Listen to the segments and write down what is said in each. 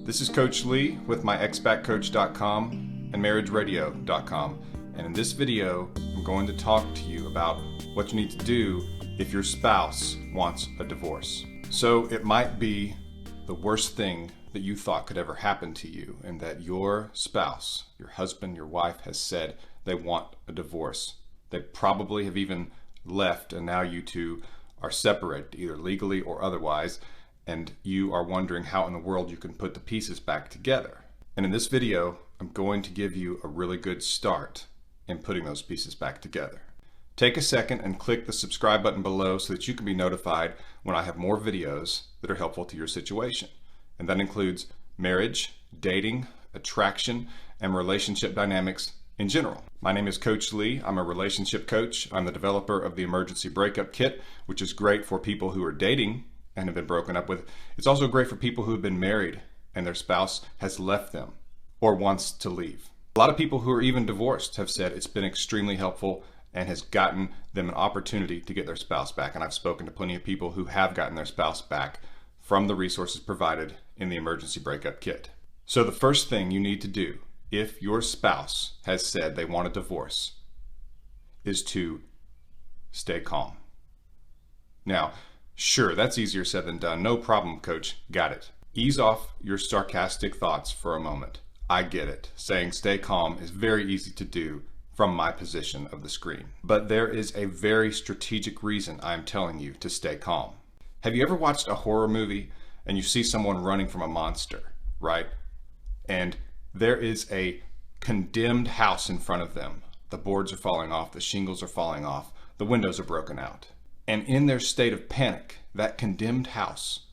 This is Coach Lee with my expatcoach.com and marriageradio.com, and in this video I'm going to talk to you about what you need to do if your spouse wants a divorce. So it might be the worst thing that you thought could ever happen to you, and that your spouse, your husband, your wife has said they want a divorce. They probably have even left, and now you two are separated, either legally or otherwise, and you are wondering how in the world you can put the pieces back together. And in this video, I'm going to give you a really good start in putting those pieces back together. Take a second and click the subscribe button below so that you can be notified when I have more videos that are helpful to your situation. And that includes marriage, dating, attraction, and relationship dynamics in general. My name is Coach Lee. I'm a relationship coach. I'm the developer of the Emergency Breakup Kit, which is great for people who are dating and have been broken up with. It's also great for people who have been married and their spouse has left them or wants to leave. A lot of people who are even divorced have said it's been extremely helpful and has gotten them an opportunity to get their spouse back. And I've spoken to plenty of people who have gotten their spouse back from the resources provided in the Emergency Breakup Kit. So the first thing you need to do if your spouse has said they want a divorce is to stay calm. Now, sure, that's easier said than done. No problem, coach. Got it. Ease off your sarcastic thoughts for a moment. I get it. Saying stay calm is very easy to do from my position of the screen. But there is a very strategic reason I'm telling you to stay calm. Have you ever watched a horror movie and you see someone running from a monster, right? And there is a condemned house in front of them. The boards are falling off, the shingles are falling off, the windows are broken out. And in their state of panic, that condemned house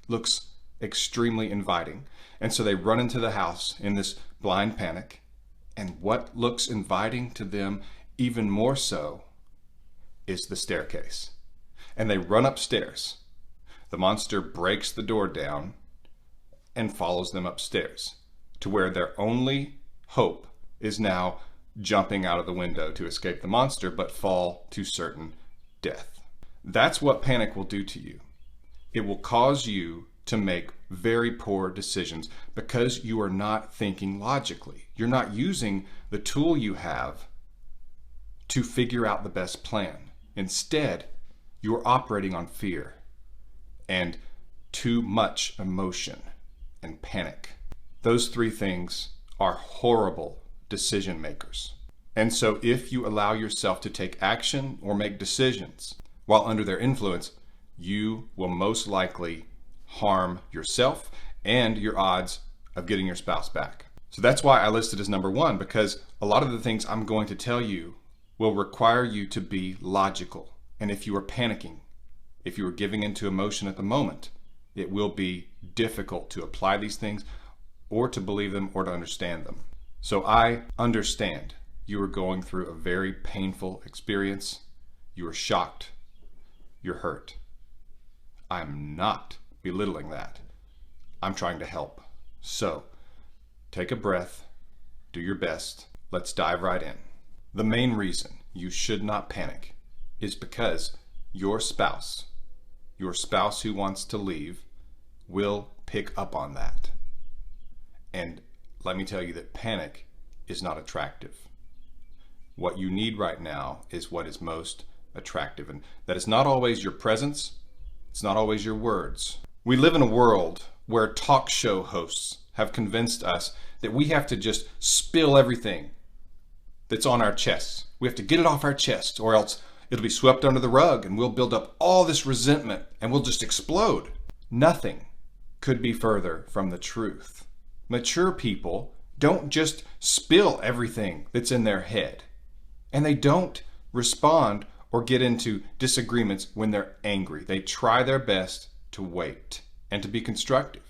looks extremely inviting. And so they run into the house in this blind panic. And what looks inviting to them even more so is the staircase. And they run upstairs. The monster breaks the door down and follows them upstairs to where their only hope is now jumping out of the window to escape the monster, but fall to certain death. That's what panic will do to you. It will cause you to make very poor decisions because you are not thinking logically. You're not using the tool you have to figure out the best plan. Instead, you're operating on fear and too much emotion and panic. Those three things are horrible decision makers. And so if you allow yourself to take action or make decisions while under their influence, you will most likely harm yourself and your odds of getting your spouse back. So that's why I listed as number one, because a lot of the things I'm going to tell you will require you to be logical. And if you are panicking, if you are giving into emotion at the moment, it will be difficult to apply these things or to believe them or to understand them. So I understand you are going through a very painful experience. You are shocked. You're hurt. I'm not belittling that. I'm trying to help. So take a breath, do your best. Let's dive right in. The main reason you should not panic is because your spouse who wants to leave will pick up on that. And let me tell you that panic is not attractive. What you need right now is what is most attractive, and that is not always your presence, it's not always your words. We live in a world where talk show hosts have convinced us that we have to just spill everything that's on our chests. We have to get it off our chest, or else it'll be swept under the rug and we'll build up all this resentment and we'll just explode. Nothing could be further from the truth. Mature people don't just spill everything that's in their head, and they don't respond or get into disagreements when they're angry. They try their best to wait and to be constructive.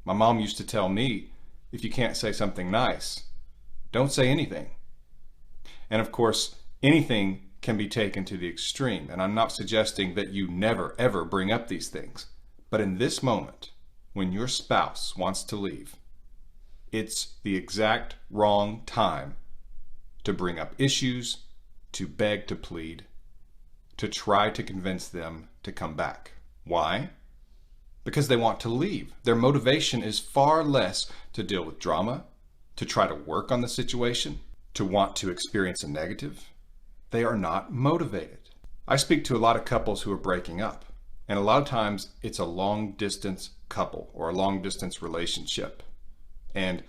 My mom used to tell me, if you can't say something nice, don't say anything. And of course, anything can be taken to the extreme, and I'm not suggesting that you never ever bring up these things. But in this moment, when your spouse wants to leave, it's the exact wrong time to bring up issues, to beg, to plead, to try to convince them to come back. Why? because they want to leave. Their motivation is far less to deal with drama, to try to work on the situation, to want to experience a negative. They are not motivated. I speak to a lot of couples who are breaking up, and a lot of times it's a long distance couple or a long distance relationship. And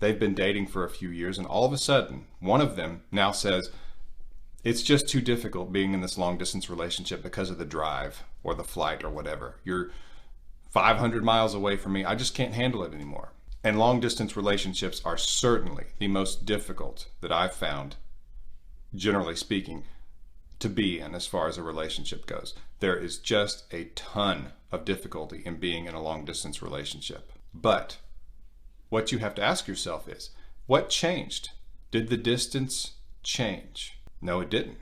they've been dating for a few years, and all of a sudden, one of them now says, it's just too difficult being in this long distance relationship because of the drive or the flight or whatever. You're 500 miles away from me. I just can't handle it anymore. And long distance relationships are certainly the most difficult that I've found, generally speaking, to be in as far as a relationship goes. There is just a ton of difficulty in being in a long distance relationship. But what you have to ask yourself is, what changed? Did the distance change? No, it didn't.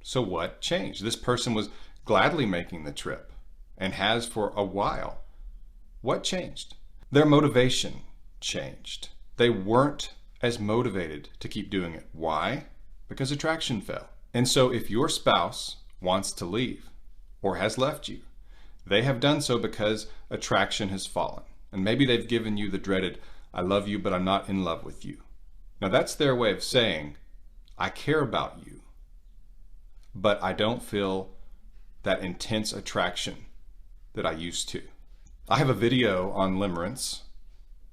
So what changed? This person was gladly making the trip and has for a while. What changed? Their motivation changed. They weren't as motivated to keep doing it. Why? Because attraction fell. And so if your spouse wants to leave or has left you, they have done so because attraction has fallen. And maybe they've given you the dreaded, I love you, but I'm not in love with you. Now that's their way of saying, I care about you, but I don't feel that intense attraction that I used to. I have a video on limerence,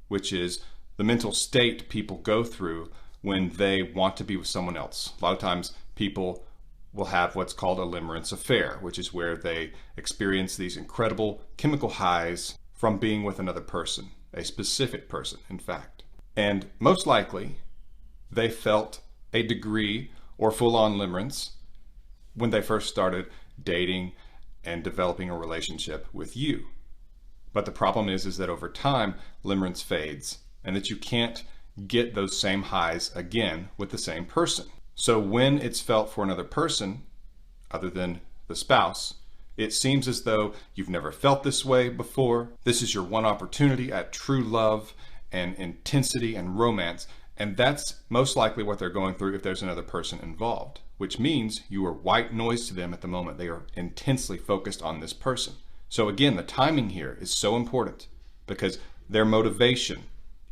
which is the mental state people go through when they want to be with someone else. A lot of times people will have what's called a limerence affair, which is where they experience these incredible chemical highs from being with another person, a specific person, in fact. And most likely, they felt a degree or full-on limerence when they first started dating and developing a relationship with you. But the problem is that over time, limerence fades and that you can't get those same highs again with the same person. So when it's felt for another person, other than the spouse, it seems as though you've never felt this way before. This is your one opportunity at true love and intensity and romance. And that's most likely what they're going through if there's another person involved, which means you are white noise to them at the moment. They are intensely focused on this person. So again, the timing here is so important because their motivation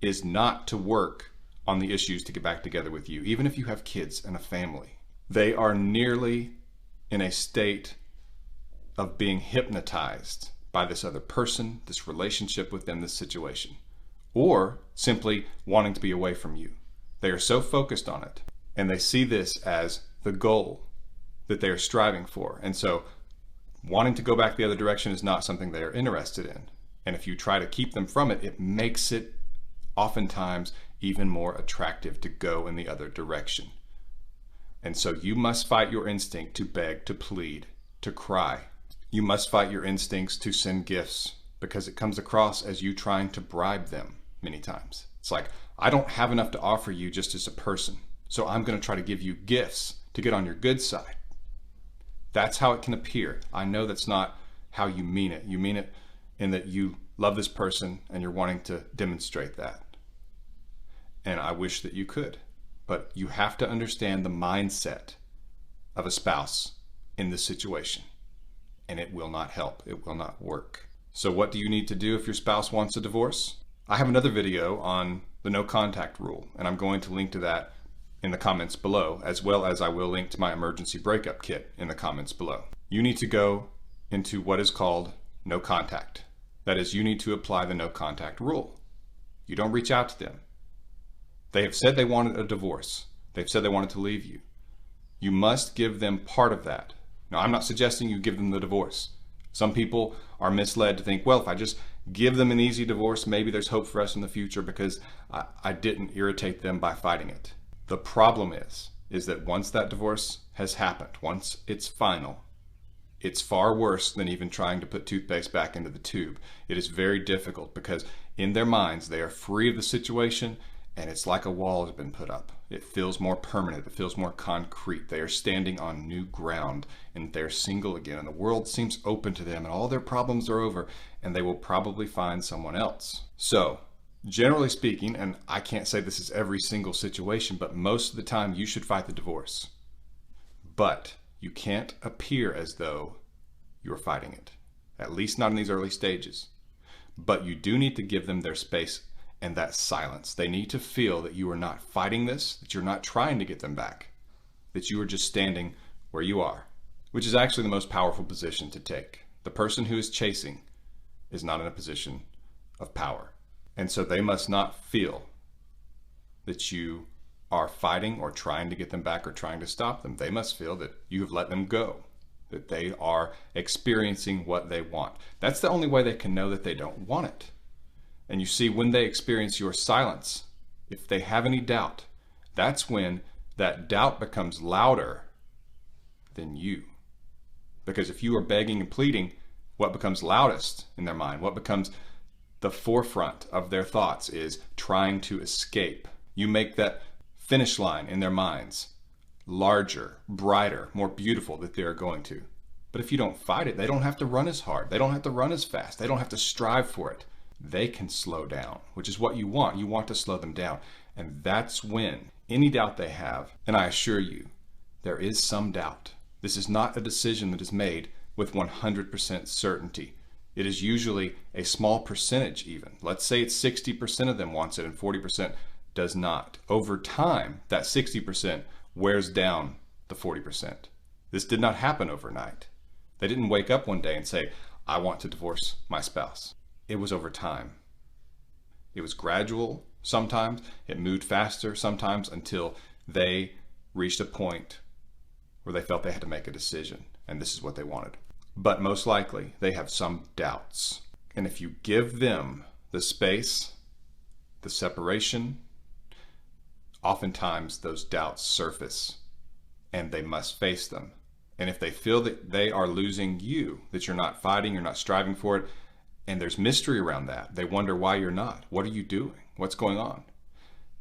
is not to work on the issues to get back together with you, even if you have kids and a family. They are nearly in a state of being hypnotized by this other person, this relationship with them, this situation, or simply wanting to be away from you. They are so focused on it, and they see this as the goal that they are striving for. And so wanting to go back the other direction is not something they are interested in. And if you try to keep them from it, it makes it oftentimes even more attractive to go in the other direction. And so you must fight your instinct to beg, to plead, to cry. You must fight your instincts to send gifts because it comes across as you trying to bribe them many times. It's like, I don't have enough to offer you just as a person, so I'm going to try to give you gifts to get on your good side. That's how it can appear. I know that's not how you mean it. You mean it in that you love this person and you're wanting to demonstrate that. And I wish that you could, but you have to understand the mindset of a spouse in this situation, and it will not help. It will not work. So what do you need to do if your spouse wants a divorce? I have another video on the no contact rule, and I'm going to link to that in the comments below, as well as I will link to my emergency breakup kit in the comments below. You need to go into what is called no contact. That is, you need to apply the no contact rule. You don't reach out to them. They have said they wanted a divorce. They've said they wanted to leave you. You must give them part of that. Now, I'm not suggesting you give them the divorce. Some people are misled to think, well, if I just give them an easy divorce, maybe there's hope for us in the future because I didn't irritate them by fighting it. The problem is that once that divorce has happened, once it's final, it's far worse than even trying to put toothpaste back into the tube. It is very difficult because in their minds, they are free of the situation and it's like a wall has been put up. It feels more permanent. It feels more concrete. They are standing on new ground and they're single again and the world seems open to them and all their problems are over and they will probably find someone else. So, generally speaking, and I can't say this is every single situation, but most of the time you should fight the divorce. But you can't appear as though you're fighting it, at least not in these early stages. But you do need to give them their space and that silence. They need to feel that you are not fighting this, that you're not trying to get them back, that you are just standing where you are, which is actually the most powerful position to take. The person who is chasing is not in a position of power. And so they must not feel that you are fighting or trying to get them back or trying to stop them. They must feel that you have let them go, that they are experiencing what they want. That's the only way they can know that they don't want it. And you see, when they experience your silence, if they have any doubt, that's when that doubt becomes louder than you. Because if you are begging and pleading, what becomes loudest in their mind, what becomes the forefront of their thoughts is trying to escape. You make that finish line in their minds larger, brighter, more beautiful that they're going to. But if you don't fight it, they don't have to run as hard. They don't have to run as fast. They don't have to strive for it. They can slow down, which is what you want. You want to slow them down. And that's when any doubt they have, and I assure you, there is some doubt. This is not a decision that is made with 100% certainty. It is usually a small percentage even. Let's say it's 60% of them wants it and 40% does not. Over time, that 60% wears down the 40%. This did not happen overnight. They didn't wake up one day and say, I want to divorce my spouse. It was over time. It was gradual sometimes. It moved faster sometimes until they reached a point where they felt they had to make a decision, and this is what they wanted. But most likely, they have some doubts. And if you give them the space, the separation, oftentimes those doubts surface and they must face them. And if they feel that they are losing you, that you're not fighting, you're not striving for it, and there's mystery around that, they wonder why you're not. What are you doing? What's going on?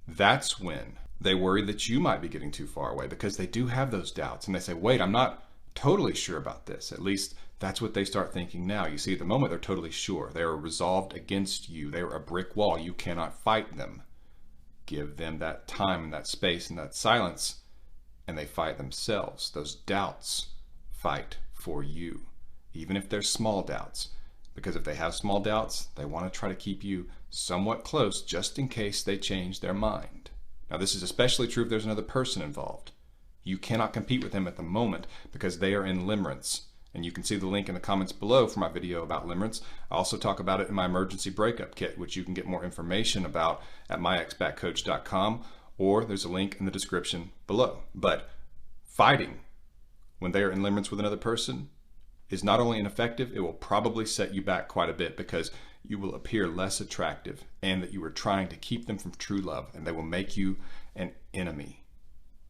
That's when they worry that you might be getting too far away, because they do have those doubts and they say, wait, I'm not totally sure about this. At least that's what they start thinking now. You see, at the moment, they're totally sure. They are resolved against you. They are a brick wall. You cannot fight them. Give them that time and that space and that silence, and they fight themselves. Those doubts fight for you, even if they're small doubts. Because if they have small doubts, they want to try to keep you somewhat close just in case they change their mind. Now, this is especially true if there's another person involved. You cannot compete with them at the moment because they are in limerence. And you can see the link in the comments below for my video about limerence. I also talk about it in my emergency breakup kit, which you can get more information about at myexpatcoach.com, or there's a link in the description below. But fighting when they are in limerence with another person is not only ineffective, it will probably set you back quite a bit because you will appear less attractive and that you are trying to keep them from true love, and they will make you an enemy.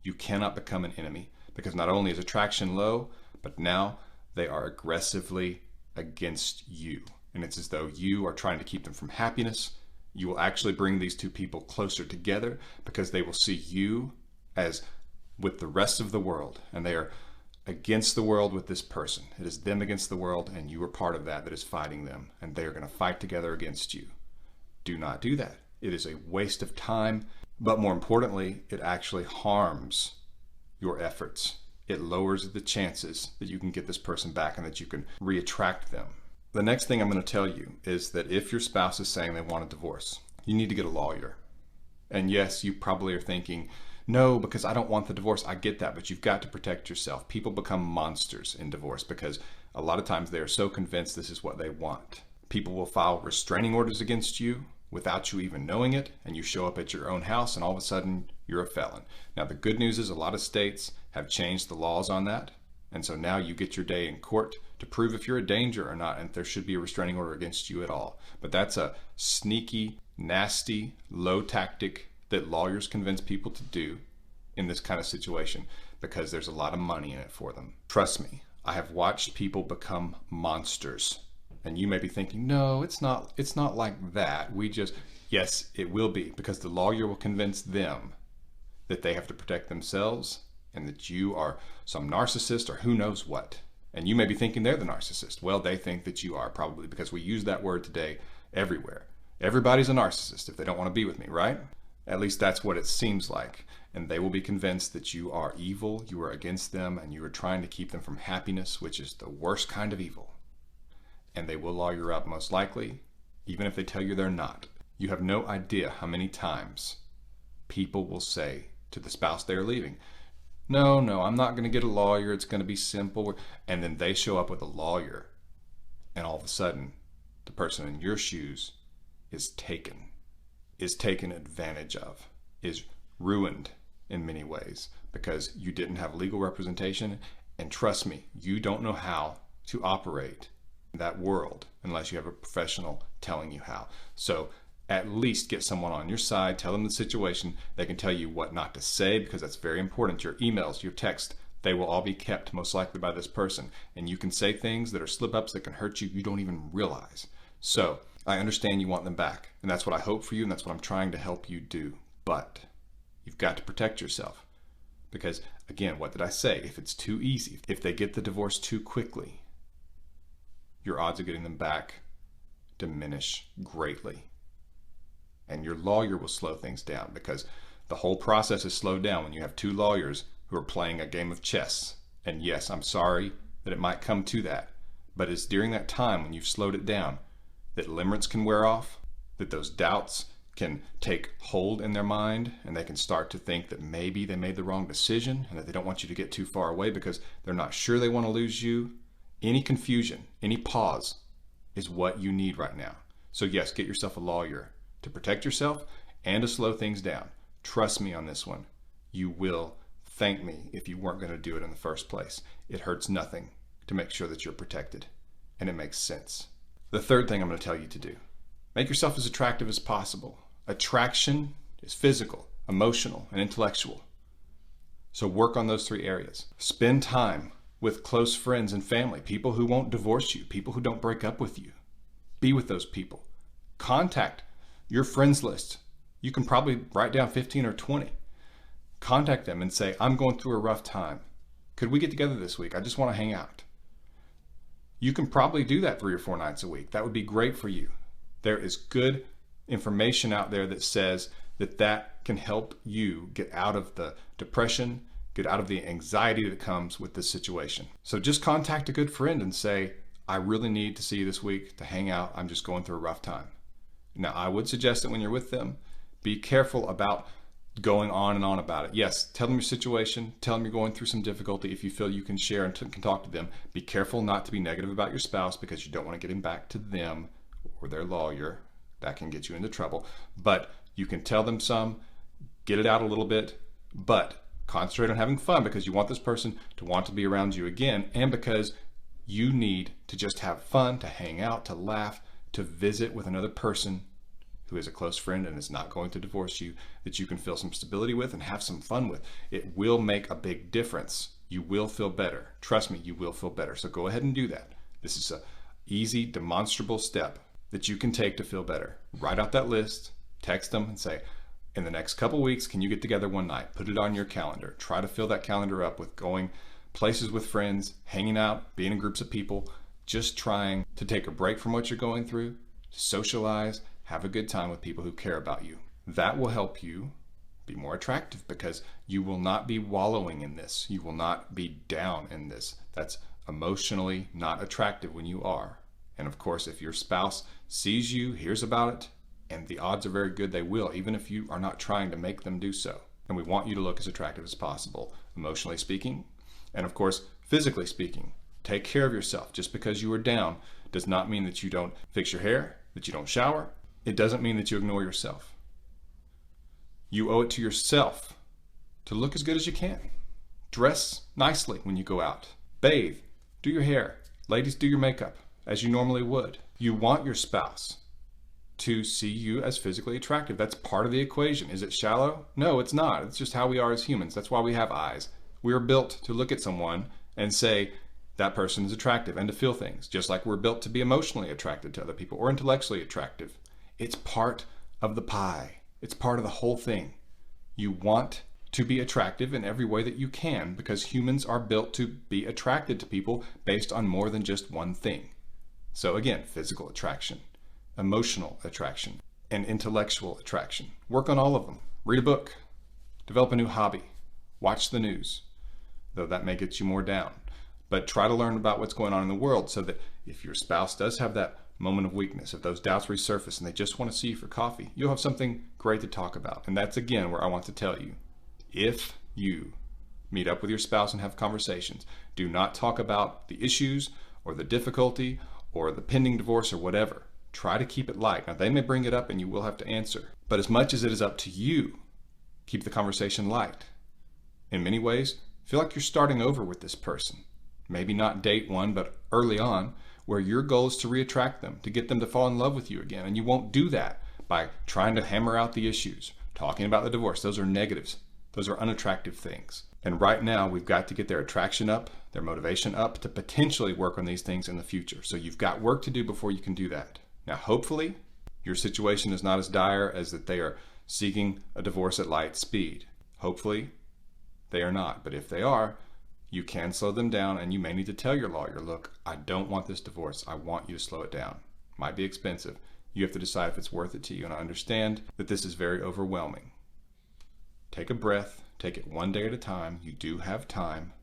You cannot become an enemy because not only is attraction low, but now they are aggressively against you. And it's as though you are trying to keep them from happiness. You will actually bring these two people closer together because they will see you as with the rest of the world, and they are against the world with this person. It is them against the world, and you are part of that is fighting them, and they are going to fight together against you. Do not do that. It is a waste of time, but more importantly, it actually harms your efforts. It lowers the chances that you can get this person back and that you can reattract them. The next thing I'm going to tell you is that if your spouse is saying they want a divorce, you need to get a lawyer. And yes, you probably are thinking, no, because I don't want the divorce. I get that, but you've got to protect yourself. People become monsters in divorce because a lot of times they are so convinced this is what they want. People will file restraining orders against you without you even knowing it, and you show up at your own house and all of a sudden you're a felon. Now, the good news is a lot of states have changed the laws on that, and so now you get your day in court to prove if you're a danger or not, and if there should be a restraining order against you at all. But that's a sneaky, nasty, low tactic that lawyers convince people to do in this kind of situation because there's a lot of money in it for them. Trust me, I have watched people become monsters. And you may be thinking, no, it's not like that. Yes, it will be, because the lawyer will convince them that they have to protect themselves and that you are some narcissist or who knows what. And you may be thinking they're the narcissist. Well, they think that you are, probably, because we use that word today everywhere. Everybody's a narcissist if they don't want to be with me, right? At least that's what it seems like. And they will be convinced that you are evil, you are against them, and you are trying to keep them from happiness, which is the worst kind of evil. and they will lawyer up most likely, even if they tell you they're not. You have no idea how many times people will say to the spouse they're leaving, no, I'm not going to get a lawyer. It's going to be simple. And then they show up with a lawyer, and all of a sudden, the person in your shoes is taken advantage of, is ruined in many ways because you didn't have legal representation. And trust me, you don't know how to operate in that world unless you have a professional telling you how. So at least get someone on your side, tell them the situation. They can tell you what not to say because that's very important. Your emails, your text, they will all be kept most likely by this person. And you can say things that are slip-ups that can hurt you don't even realize. So I understand you want them back, and that's what I hope for you, and that's what I'm trying to help you do. But you've got to protect yourself because, again, what did I say? If it's too easy, if they get the divorce too quickly, your odds of getting them back diminish greatly. And your lawyer will slow things down because the whole process is slowed down when you have two lawyers who are playing a game of chess. And yes, I'm sorry that it might come to that, but it's during that time when you've slowed it down that limerence can wear off, that those doubts can take hold in their mind, and they can start to think that maybe they made the wrong decision and that they don't want you to get too far away because they're not sure they want to lose you. Any confusion, any pause is what you need right now. So yes, get yourself a lawyer to protect yourself and to slow things down. Trust me on this one. You will thank me if you weren't going to do it in the first place. It hurts nothing to make sure that you're protected, and it makes sense. The third thing I'm going to tell you to do, make yourself as attractive as possible. Attraction is physical, emotional, and intellectual. So work on those three areas. Spend time with close friends and family, people who won't divorce you, people who don't break up with you. Be with those people. Contact your friends list. You can probably write down 15 or 20. Contact them and say, I'm going through a rough time. Could we get together this week? I just want to hang out. You can probably do that 3 or 4 nights a week. That would be great for you. There is good information out there that says that can help you get out of the depression, get out of the anxiety that comes with this situation. So just contact a good friend and say, I really need to see you this week to hang out. I'm just going through a rough time. Now, I would suggest that when you're with them, be careful about going on and on about it. Yes, tell them your situation, tell them you're going through some difficulty. If you feel you can share and can talk to them, be careful not to be negative about your spouse because you don't want to get him back to them or their lawyer. That can get you into trouble. But you can tell them some, get it out a little bit, but concentrate on having fun because you want this person to want to be around you again, and because you need to just have fun, to hang out, to laugh, to visit with another person who is a close friend and is not going to divorce you, that you can feel some stability with and have some fun with. It will make a big difference. You will feel better. Trust me, you will feel better. So go ahead and do that. This is an easy, demonstrable step that you can take to feel better. Write out that list, text them and say, in the next couple weeks, can you get together one night? Put it on your calendar. Try to fill that calendar up with going places with friends, hanging out, being in groups of people, just trying to take a break from what you're going through, socialize, have a good time with people who care about you. That will help you be more attractive because you will not be wallowing in this. You will not be down in this. That's emotionally not attractive when you are. And of course, if your spouse sees you, hears about it, and the odds are very good they will, even if you are not trying to make them do so. And we want you to look as attractive as possible, emotionally speaking, and of course, physically speaking. Take care of yourself. Just because you are down does not mean that you don't fix your hair, that you don't shower. It doesn't mean that you ignore yourself. You owe it to yourself to look as good as you can. Dress nicely when you go out. Bathe. Do your hair. Ladies, do your makeup as you normally would. You want your spouse to see you as physically attractive. That's part of the equation. Is it shallow? No, it's not. It's just how we are as humans. That's why we have eyes. We are built to look at someone and say, that person is attractive, and to feel things, just like we're built to be emotionally attracted to other people or intellectually attractive. It's part of the pie. It's part of the whole thing. You want to be attractive in every way that you can because humans are built to be attracted to people based on more than just one thing. So again, physical attraction, emotional attraction, and intellectual attraction. Work on all of them. Read a book. Develop a new hobby. Watch the news, though that may get you more down. But try to learn about what's going on in the world so that if your spouse does have that moment of weakness, if those doubts resurface and they just want to see you for coffee, you'll have something great to talk about. And that's again where I want to tell you, if you meet up with your spouse and have conversations, do not talk about the issues or the difficulty or the pending divorce or whatever. Try to keep it light. Now, they may bring it up and you will have to answer, but as much as it is up to you, keep the conversation light. In many ways, feel like you're starting over with this person. Maybe not date one, but early on, where your goal is to reattract them, to get them to fall in love with you again. And you won't do that by trying to hammer out the issues, talking about the divorce. Those are negatives. Those are unattractive things. And right now, we've got to get their attraction up, their motivation up to potentially work on these things in the future. So you've got work to do before you can do that. Now, hopefully, your situation is not as dire as that they are seeking a divorce at light speed. Hopefully, they are not. But if they are, you can slow them down, and you may need to tell your lawyer, look, I don't want this divorce. I want you to slow it down. Might be expensive. You have to decide if it's worth it to you. And I understand that this is very overwhelming. Take a breath. Take it one day at a time. You do have time.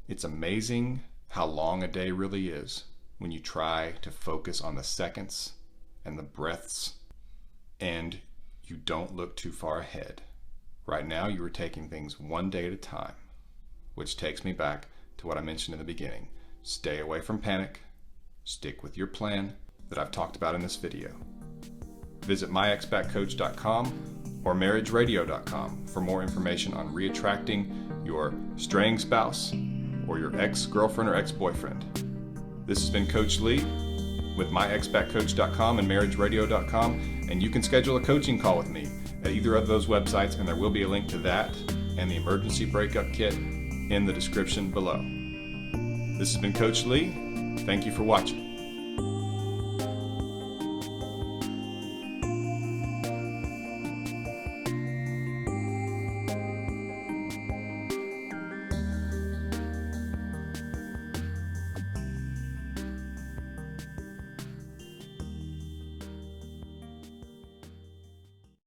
It's amazing how long a day really is when you try to focus on the seconds and the breaths and you don't look too far ahead. Right now, you are taking things one day at a time, which takes me back to what I mentioned in the beginning. Stay away from panic. Stick with your plan that I've talked about in this video. Visit myexpatcoach.com or marriageradio.com for more information on reattracting your straying spouse or your ex-girlfriend or ex-boyfriend. This has been Coach Lee with myexpatcoach.com and marriageradio.com, and you can schedule a coaching call with me at either of those websites, and there will be a link to that and the emergency breakup kit in the description below. This has been Coach Lee. Thank you for watching.